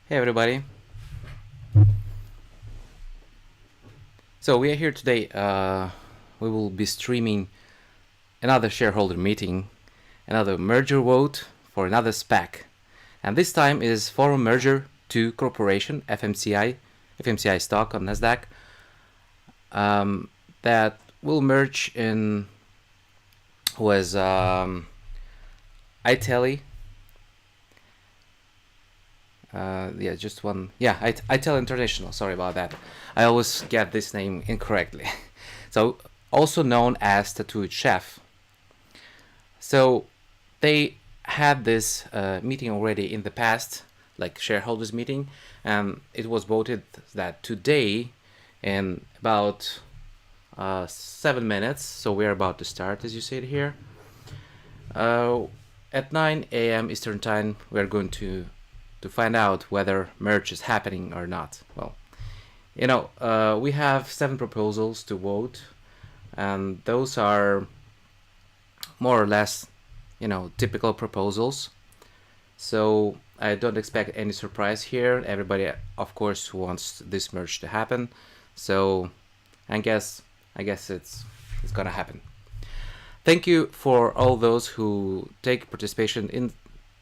Hey everybody. So we are here today. We will be streaming another shareholder meeting, another merger vote for another SPAC. And this time is for a merger to corporation, FMCI stock on NASDAQ, that will merge in with Ittella. Ittella International. Sorry about that. I always get this name incorrectly. So, also known as Tattooed Chef. So, they had this meeting already in the past, like shareholders meeting, and it was voted that today, in about 7 minutes, so we're about to start, as you see it here. At 9 a.m. Eastern Time, we're going to find out whether merge is happening or not. Well, we have 7 proposals to vote, and those are more or less, typical proposals. So I don't expect any surprise here. Everybody, of course, wants this merge to happen. So I guess it's gonna happen. Thank you for all those who take participation in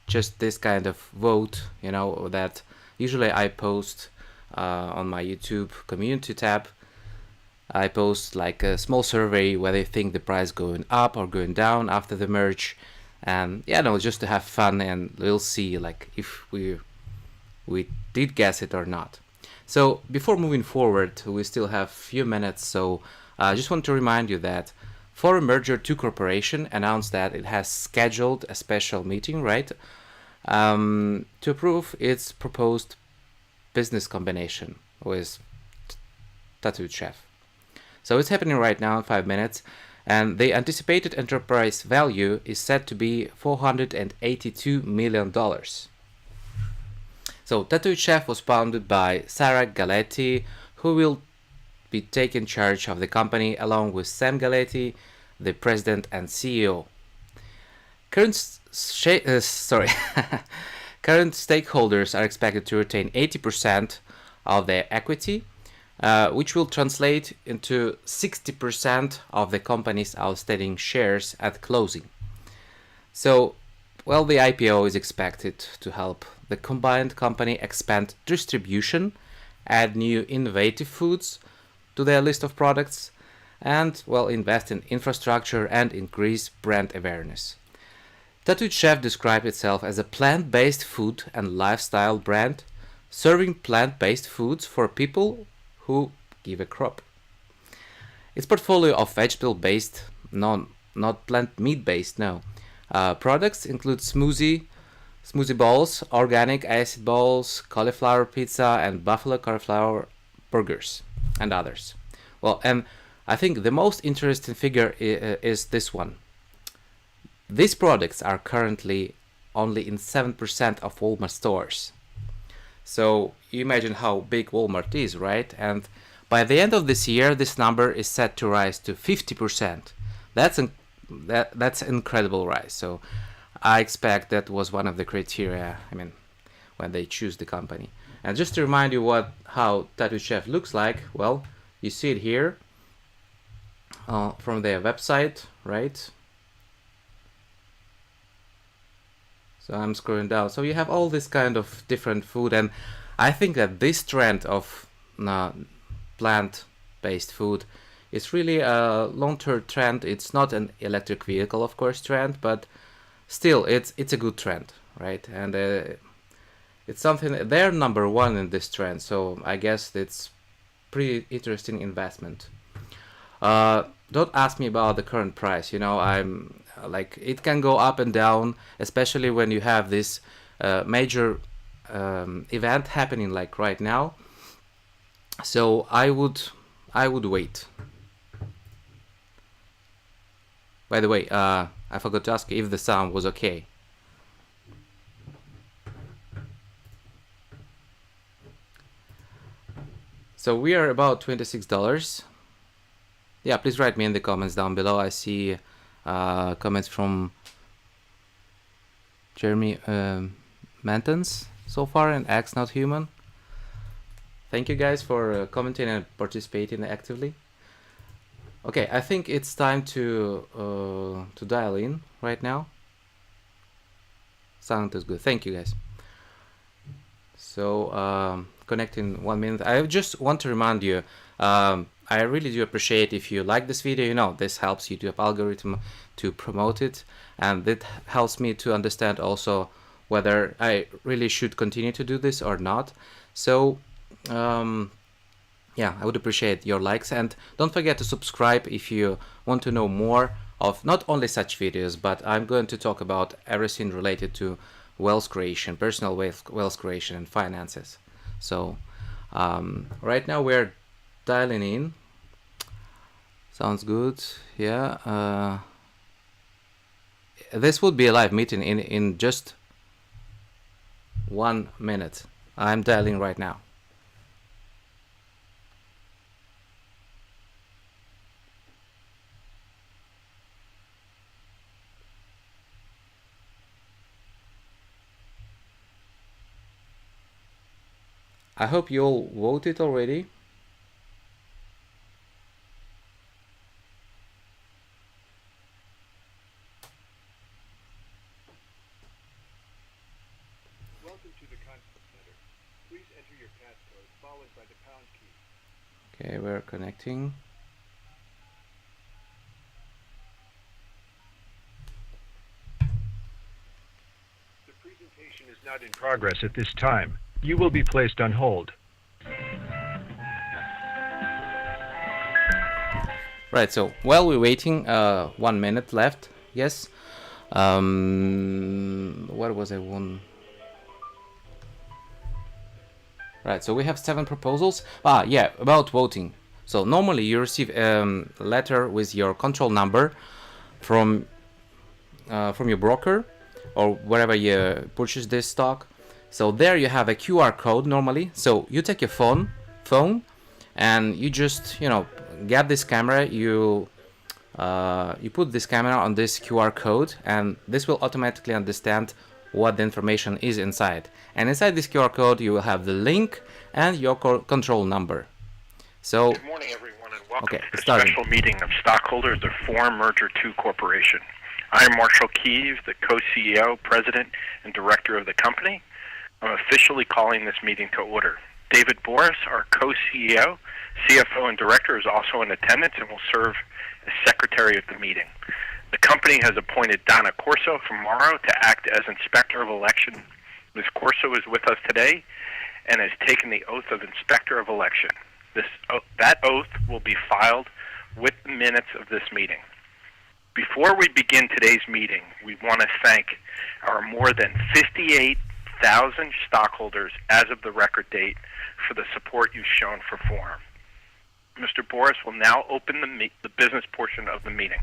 just this kind of vote, that usually I post on my YouTube community tab. I post like a small survey whether they think the price going up or going down after the merge, and just to have fun, and we'll see like if we did guess it or not. So before moving forward, we still have a few minutes, so I just want to remind you that for a merger to corporation announced that it has scheduled a special meeting, right, to approve its proposed business combination with Tattooed Chef. So it's happening right now in 5 minutes, and the anticipated enterprise value is set to be $482 million. So Tattooed Chef was founded by Sarah Galetti, who will be taking charge of the company along with Sam Galetti, the president and CEO. Current stakeholders are expected to retain 80% of their equity, which will translate into 60% of the company's outstanding shares at closing. So, the IPO is expected to help the combined company expand distribution, add new innovative foods to their list of products, and invest in infrastructure and increase brand awareness. Tattooed Chef described itself as a plant-based food and lifestyle brand, serving plant-based foods for people who give a crap. Its portfolio of vegetable-based, not plant meat-based, products include smoothie balls, organic acid balls, cauliflower pizza, and buffalo cauliflower burgers, and others. Well, and I think the most interesting figure is this one. These products are currently only in 7% of Walmart stores. So you imagine how big Walmart is, right? And by the end of this year, this number is set to rise to 50%. That's an incredible rise. So I expect that was one of the criteria, when they choose the company. And just to remind you how Tattooed Chef looks like, you see it here from their website, right? So I'm scrolling down. So you have all this kind of different food, and I think that this trend of plant-based food is really a long-term trend. It's not an electric vehicle, of course, trend, but still, it's a good trend, right? And it's something they're number one in this trend. So I guess it's pretty interesting investment. Don't ask me about the current price. I'm it can go up and down, especially when you have this major event happening like right now. So I would wait. By the way, I forgot to ask you if the sound was okay. So we are about $26. Yeah, please write me in the comments down below. I see comments from Jeremy Mantons. so far, and X not human. Thank you guys for commenting and participating actively. Okay, I think it's time to dial in right now. Sound is good. Thank you guys. So connecting 1 minute. I just want to remind you, I really do appreciate if you like this video. You know, this helps YouTube algorithm to promote it, and that helps me to understand also whether I really should continue to do this or not. So yeah, I would appreciate your likes, and don't forget to subscribe if you want to know more of not only such videos, but I'm going to talk about everything related to wealth creation, personal wealth creation, and finances. So right now we're dialing in. Sounds good. Yeah. This would be a live meeting in just 1 minute. I'm dialing right now. I hope you all voted already. Welcome to the conference center. Please enter your passcode followed by the pound key. Okay, we're connecting. The presentation is not in progress at this time. You will be placed on hold. Right, so while we're waiting, 1 minute left. Yes. What was I one? Right, so we have 7 proposals. Yeah, about voting. So normally you receive a letter with your control number from your broker or wherever you purchase this stock. So there you have a QR code normally. So you take your phone and you just, you know, get this camera, you put this camera on this QR code, and this will automatically understand what the information is inside. And inside this QR code you will have the link and your control number. So good morning everyone, and welcome okay, to the starting. special meeting of stockholders of Forum Merger 2 Corporation. I am Marshall Keeves, the co-CEO, president, and director of the company. I'm officially calling this meeting to order. David Boris, our co-CEO, CFO, and director, is also in attendance and will serve as secretary of the meeting. The company has appointed Donna Corso from Morrow to act as inspector of election. Ms. Corso is with us today and has taken the oath of inspector of election. That oath will be filed with the minutes of this meeting. Before we begin today's meeting, we want to thank our more than 58,000 stockholders as of the record date for the support you've shown for Forum. Mr. Boris will now open the business portion of the meeting.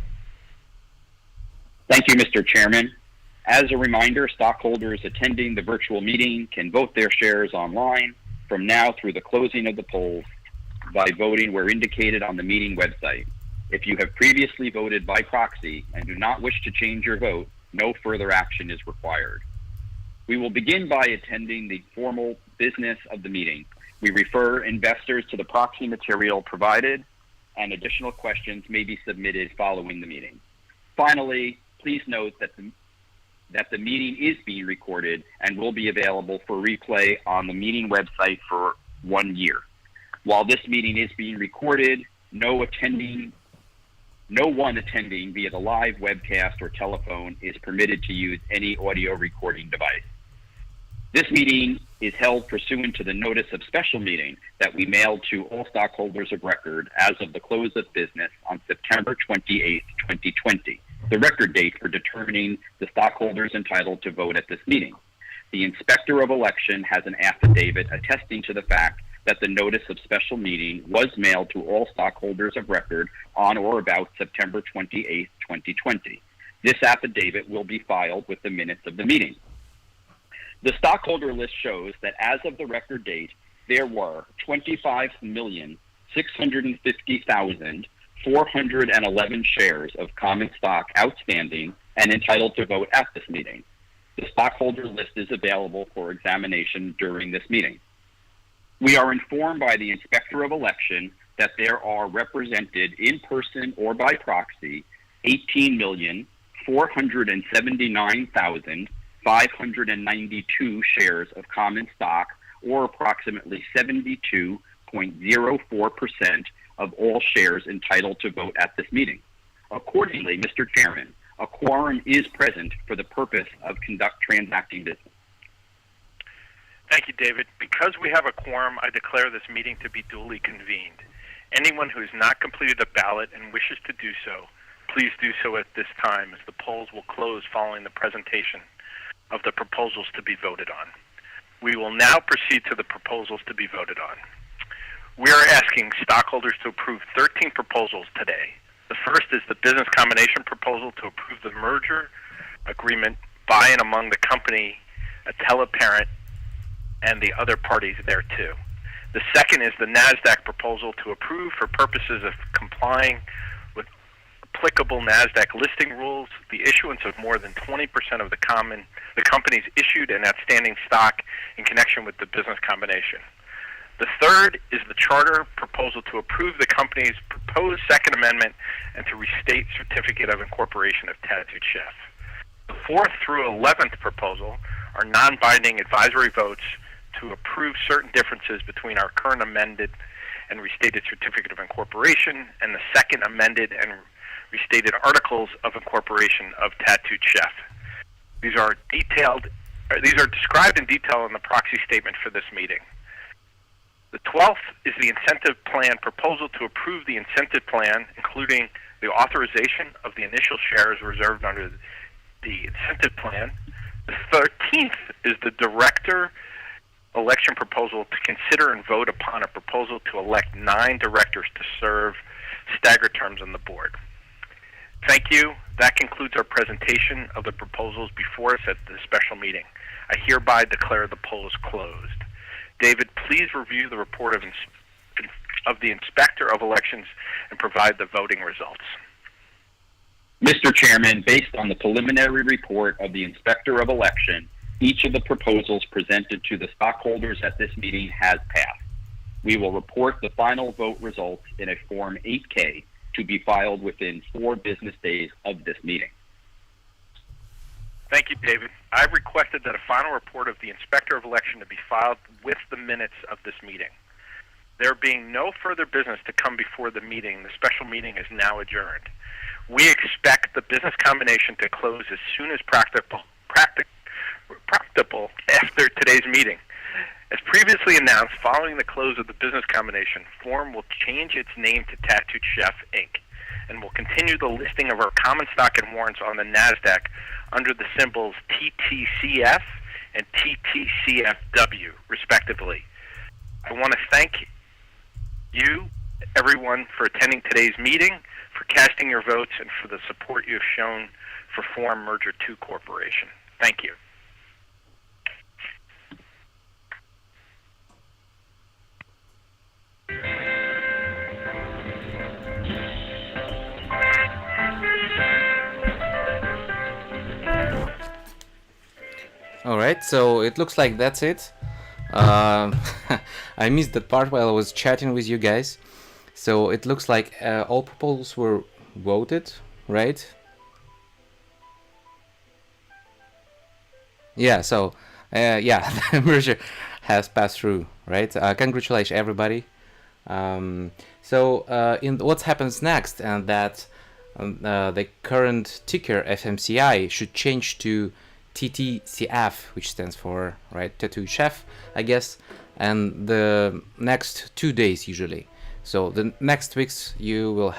Thank you, Mr. Chairman. As a reminder, stockholders attending the virtual meeting can vote their shares online from now through the closing of the polls by voting where indicated on the meeting website. If you have previously voted by proxy and do not wish to change your vote, no further action is required. We will begin by attending the formal business of the meeting. We refer investors to the proxy material provided, and additional questions may be submitted following the meeting. Finally, please note that the meeting is being recorded and will be available for replay on the meeting website for 1 year. While this meeting is being recorded, no one attending via the live webcast or telephone is permitted to use any audio recording device. This meeting is held pursuant to the notice of special meeting that we mailed to all stockholders of record as of the close of business on September 28, 2020, the record date for determining the stockholders entitled to vote at this meeting. The Inspector of Election has an affidavit attesting to the fact that the notice of special meeting was mailed to all stockholders of record on or about September 28, 2020. This affidavit will be filed with the minutes of the meeting. The stockholder list shows that as of the record date, there were 25,650,411 shares of common stock outstanding and entitled to vote at this meeting. The stockholder list is available for examination during this meeting. We are informed by the Inspector of Election that there are represented in person or by proxy 18,479,592 shares of common stock, or approximately 72.04% of all shares entitled to vote at this meeting. Accordingly, Mr. Chairman, a quorum is present for the purpose of transacting business. Thank you, David. Because we have a quorum, I declare this meeting to be duly convened. Anyone who has not completed a ballot and wishes to do so, please do so at this time, as the polls will close following the presentation of the proposals to be voted on. We will now proceed to the proposals to be voted on. We are asking stockholders to approve 13 proposals today. The first is the business combination proposal to approve the merger agreement by and among the company, Ittella Parent, and the other parties thereto. The second is the NASDAQ proposal to approve, for purposes of complying with applicable NASDAQ listing rules, the issuance of more than 20% of the company's issued and outstanding stock in connection with the business combination. The third is the charter proposal to approve the company's proposed Second Amendment and to restate certificate of incorporation of Tattooed Chef. The fourth through 11th proposal are non-binding advisory votes to approve certain differences between our current amended and restated certificate of incorporation and the second amended and restated articles of incorporation of Tattooed Chef. These are described in detail in the proxy statement for this meeting. The 12th is the incentive plan proposal to approve the incentive plan, including the authorization of the initial shares reserved under the incentive plan. The 13th is the director election proposal to consider and vote upon a proposal to elect 9 directors to serve staggered terms on the board. Thank you. That concludes our presentation of the proposals before us at this special meeting. I hereby declare the polls closed. David, please review the report of the Inspector of Elections and provide the voting results. Mr. Chairman, based on the preliminary report of the Inspector of Election, each of the proposals presented to the stockholders at this meeting has passed. We will report the final vote results in a Form 8-K to be filed within 4 business days of this meeting. Thank you, David. I've requested that a final report of the Inspector of Election to be filed with the minutes of this meeting. There being no further business to come before the meeting, the special meeting is now adjourned. We expect the business combination to close as soon as practicable after today's meeting. As previously announced, following the close of the business combination, Forum will change its name to Tattooed Chef, Inc., and will continue the listing of our common stock and warrants on the NASDAQ under the symbols TTCF and TTCFW, respectively. I want to thank you, everyone, for attending today's meeting, for casting your votes, and for the support you have shown for Forum Merger 2 Corporation. Thank you. All right, so it looks like that's it. I missed that part while I was chatting with you guys. So it looks like all proposals were voted, right? Yeah, so yeah, the merger has passed through, right? Congratulations, everybody. So in what happens next, and that the current ticker FMCI should change to TTCF, which stands for, right, Tattooed Chef, I guess, and the next 2 days usually. So the next weeks you will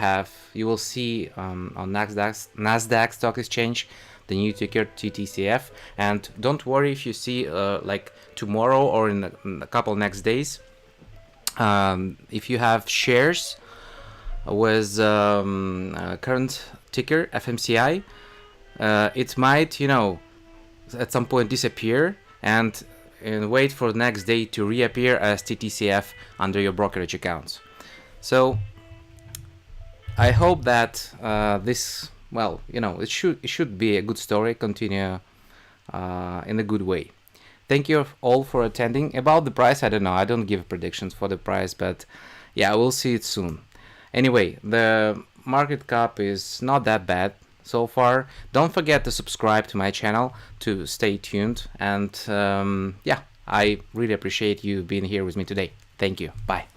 see on Nasdaq Stock Exchange the new ticker TTCF, and don't worry if you see like tomorrow or in a couple next days, if you have shares with current ticker FMCI, it might, you know, at some point disappear and wait for the next day to reappear as TTCF under your brokerage accounts. So I hope that this, well, you know, it should be a good story. Continue in a good way. Thank you all for attending. About the price, I don't know. I don't give predictions for the price, but yeah, we'll see it soon. Anyway, the market cap is not that bad so far. Don't forget to subscribe to my channel to stay tuned. And yeah, I really appreciate you being here with me today. Thank you. Bye.